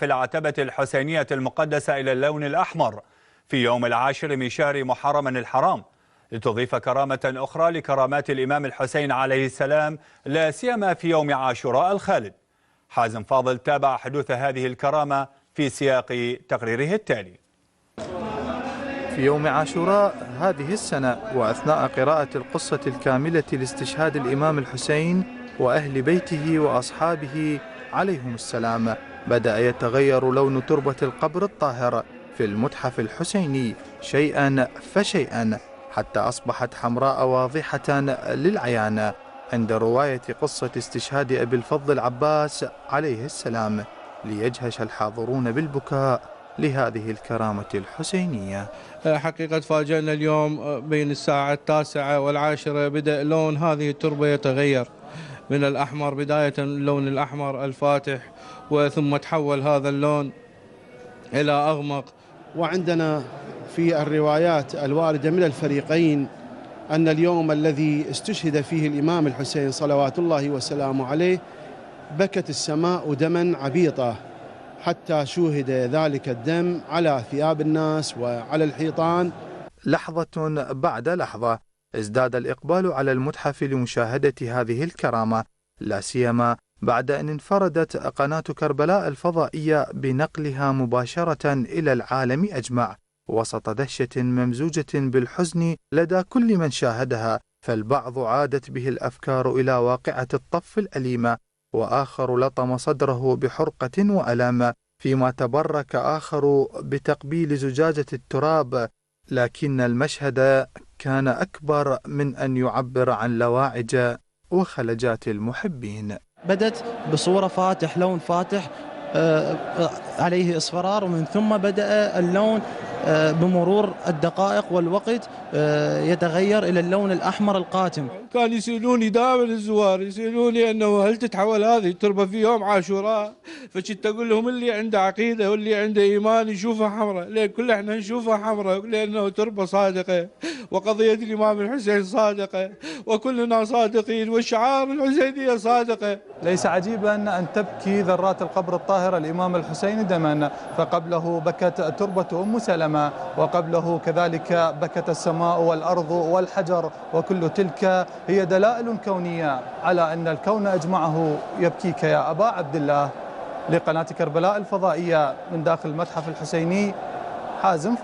في العتبة الحسينية المقدسة إلى اللون الأحمر في يوم 10 من شهر محرم الحرام، لتضيف كرامة أخرى لكرامات الإمام الحسين عليه السلام، لا سيما في يوم عاشوراء الخالد. حازم فاضل تابع حدوث هذه الكرامة في سياق تقريره التالي. في يوم عاشوراء هذه السنة، وأثناء قراءة القصة الكاملة لاستشهاد الإمام الحسين وأهل بيته وأصحابه عليهم السلام، بدأ يتغير لون تربة القبر الطاهر في المتحف الحسيني شيئا فشيئا، حتى أصبحت حمراء واضحة للعيان عند رواية قصة استشهاد أبي الفضل العباس عليه السلام، ليجهش الحاضرون بالبكاء لهذه الكرامة الحسينية. حقيقة فاجأنا اليوم بين الساعة 9 والعاشرة بدأ لون هذه التربة يتغير من الأحمر، بداية اللون الأحمر الفاتح، وثم تحول هذا اللون إلى أغمق. وعندنا في الروايات الواردة من الفريقين أن اليوم الذي استشهد فيه الإمام الحسين صلوات الله وسلامه عليه بكت السماء دما عبيطة، حتى شوهد ذلك الدم على ثياب الناس وعلى الحيطان. لحظة بعد لحظة ازداد الإقبال على المتحف لمشاهدة هذه الكرامة، لا سيما بعد أن انفردت قناة كربلاء الفضائية بنقلها مباشرة إلى العالم أجمع، وسط دهشة ممزوجة بالحزن لدى كل من شاهدها. فالبعض عادت به الأفكار إلى واقعة الطف الأليمة، وآخر لطم صدره بحرقة وألام، فيما تبرك آخر بتقبيل زجاجة التراب. لكن المشهد كان أكبر من أن يعبر عن لواعج وخلجات المحبين. بدت بصورة فاتح، لون فاتح عليه اصفرار، ومن ثم بدأ اللون بمرور الدقائق والوقت يتغير إلى اللون الأحمر القاتم. كان يسألوني دائما الزوار، يسألوني أنه هل تتحول هذه التربة في يوم عاشوراء؟ فكنت أقول لهم اللي عنده عقيدة واللي عنده إيمان يشوفها حمراء. ليه كل احنا نشوفها حمراء؟ لأنه تربة صادقة، وقضية الإمام الحسين صادقة، وكلنا صادقين، والشعار الحسينية صادقة. ليس عجيبا أن تبكي ذرات القبر الطاهر الإمام الحسين دما، فقبله بكت تربة أم سلمة، وقبله كذلك بكت السماء والأرض والحجر، وكل تلك هي دلائل كونية على أن الكون أجمعه يبكيك يا أبا عبد الله. لقناة كربلاء الفضائية من داخل المتحف الحسيني، حازم